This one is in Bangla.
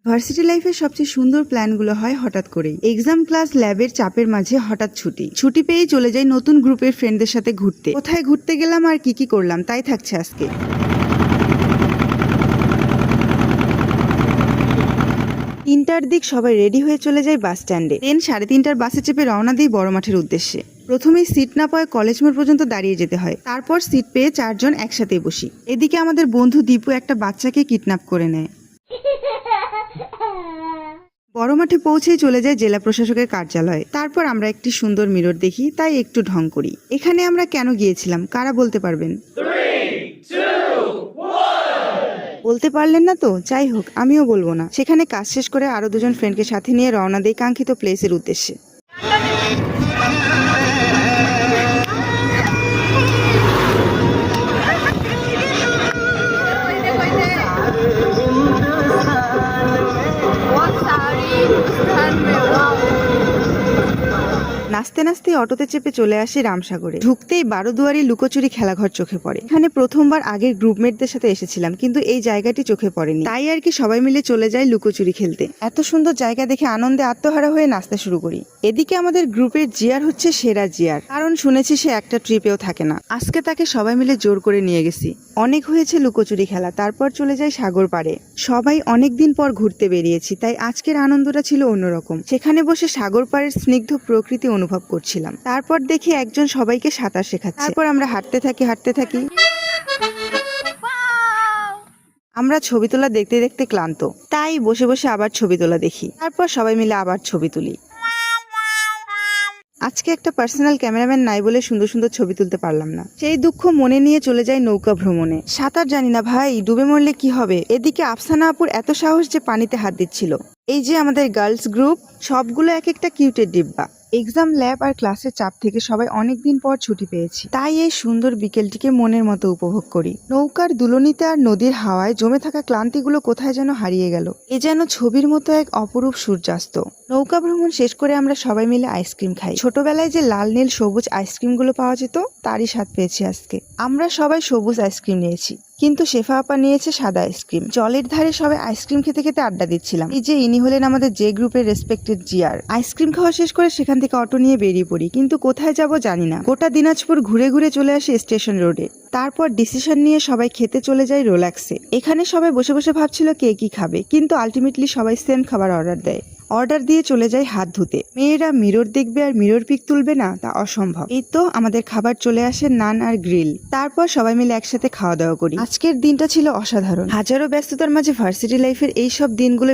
ভার্সিটি লাইফের সবচেয়ে সুন্দর প্ল্যানগুলো হয় হঠাৎ করেই। এক্সাম, ক্লাস, ল্যাবের চাপের মাঝে হঠাৎ ছুটি পেয়ে চলে যাই নতুন গ্রুপের ফ্রেন্ডদের সাথে ঘুরতে। কোথায় ঘুরতে গেলাম আর কি করলাম তাই থাকছে আজকে। 3টার দিক সবাই রেডি হয়ে চলে যায় বাস স্ট্যান্ডে। 3:30টার বাসে চেপে রওনা দিই বড় মাঠের উদ্দেশ্যে। প্রথমেই সিট না পাওয়ায় কলেজ মোড় পর্যন্ত দাঁড়িয়ে যেতে হয়। তারপর সিট পেয়ে 4 জন একসাথে বসি। এদিকে আমাদের বন্ধু দীপু একটা বাচ্চাকে কিডন্যাপ করে নেয়। বড় মাঠে পৌঁছেই চলে যায় জেলা প্রশাসকের কার্যালয়ে। তারপর আমরা একটি সুন্দর মিরর দেখি, তাই একটু ঢং করি। এখানে আমরা কেন গিয়েছিলাম কারা বলতে পারবেন? 3, 2, 1. বলতে পারলেন না তো? যাই হোক, আমিও বলবো না। সেখানে কাজ শেষ করে আরো 2 জন ফ্রেন্ডকে সাথে নিয়ে রওনা দেই কাঙ্ক্ষিত প্লেসের উদ্দেশ্যে। নাচতে নাচতে অটোতে চেপে চলে আসি রামসাগরে। ঢুকতেই 12 দুয়ারি লুকোচুরি খেলাঘর চোখে পড়ে। এখানে প্রথমবার আগের গ্রুপমেটদের সাথে এসেছিলাম, কিন্তু এই জায়গাটি চোখে পড়েনি, তাই আর কি সবাই মিলে চলে যায় লুকোচুরি খেলতে। এত সুন্দর জায়গা দেখে আনন্দে আত্মহারা হয়ে নাচতে শুরু করি। এদিকে আমাদের গ্রুপের জিয়ার হচ্ছে সেরা জিয়ার, কারণ শুনেছি সে একটা ট্রিপেও থাকে না। আজকে তাকে সবাই মিলে জোর করে নিয়ে গেছি। অনেক হয়েছে লুকোচুরি খেলা, তারপর চলে যায় সাগর পাড়ে। সবাই অনেকদিন পর ঘুরতে বেরিয়েছি, তাই আজকের আনন্দটা ছিল অন্যরকম। সেখানে বসে সাগর পাড়ের স্নিগ্ধ প্রকৃতি অনুভব করছিলাম। তারপর দেখি একজন সবাইকে সাঁতার শেখাচ্ছে। তারপর আমরা হাঁটতে থাকি। আমরা ছবি তোলা দেখতে দেখতে ক্লান্ত, তাই বসে বসে আবার ছবি তোলা দেখি। তারপর সবাই মিলে আবার ছবি তুলি। আজকে একটা পার্সোনাল ক্যামেরাম্যান নাই বলে সুন্দর সুন্দর ছবি তুলতে পারলাম না। সেই দুঃখ মনে নিয়ে চলে যায় নৌকা ভ্রমণে। সাঁতার জানি না ভাই, ডুবে মরলে কি হবে। এদিকে আফসানা আপুর এত সাহস যে পানিতে হাত দিচ্ছিল। এই যে আমাদের গার্লস গ্রুপ, সবগুলো এক একটা কিউটের ডিব্বা। এক্সাম, ল্যাব আর ক্লাসের চাপ থেকে সবাই অনেকদিন পর ছুটি পেয়েছি, তাই এই সুন্দর বিকেলটিকে মনের মতো উপভোগ করি। নৌকার দুলনিতে আর নদীর হাওয়ায় জমে থাকা ক্লান্তিগুলো কোথায় যেন হারিয়ে গেল। এ যেন ছবির মতো এক অপরূপ সূর্যাস্ত। নৌকা ভ্রমণ শেষ করে আমরা সবাই মিলে আইসক্রিম খাই। ছোটবেলায় যে লাল নীল সবুজ আইসক্রিমগুলো পাওয়া যেত, তারই স্বাদ পেয়েছি আজকে। আমরা সবাই সবুজ আইসক্রিম নিয়েছি, কিন্তু শেফা আপা নিয়েছে সাদা আইসক্রিম। জলের ধারে সবাই আইসক্রিম খেতে খেতে আড্ডা দিচ্ছিলাম। এই যে ইনি হলেন আমাদের যে গ্রুপের রেসপেক্টেড জিয়ার। আইসক্রিম খাওয়া শেষ করে সেখান থেকে অটো নিয়ে বেরিয়ে পড়ি, কিন্তু কোথায় যাব জানি না। গোটা দিনাজপুর ঘুরে ঘুরে চলে আসি স্টেশন রোডে। তারপর ডিসিশন নিয়ে সবাই খেতে চলে যায় রোল্যাক্সে। এখানে সবাই বসে বসে ভাবছিল কে কি খাবে, কিন্তু আলটিমেটলি সবাই সেম খাবার অর্ডার দেয়। অর্ডার দিয়ে চলে যায় হাত ধুতে। মেয়েরা মিরর দেখবে আর মিরর পিক তুলবে না, তা অসম্ভব। এই তো আমাদের খাবার চলে আসে, নান আর গ্রিল। তারপর সবাই মিলে একসাথে খাওয়া দাওয়া করি। আজকের দিনটা ছিল অসাধারণ। হাজারো ব্যস্ততার মাঝে ভার্সিটি লাইফের এই সব দিনগুলো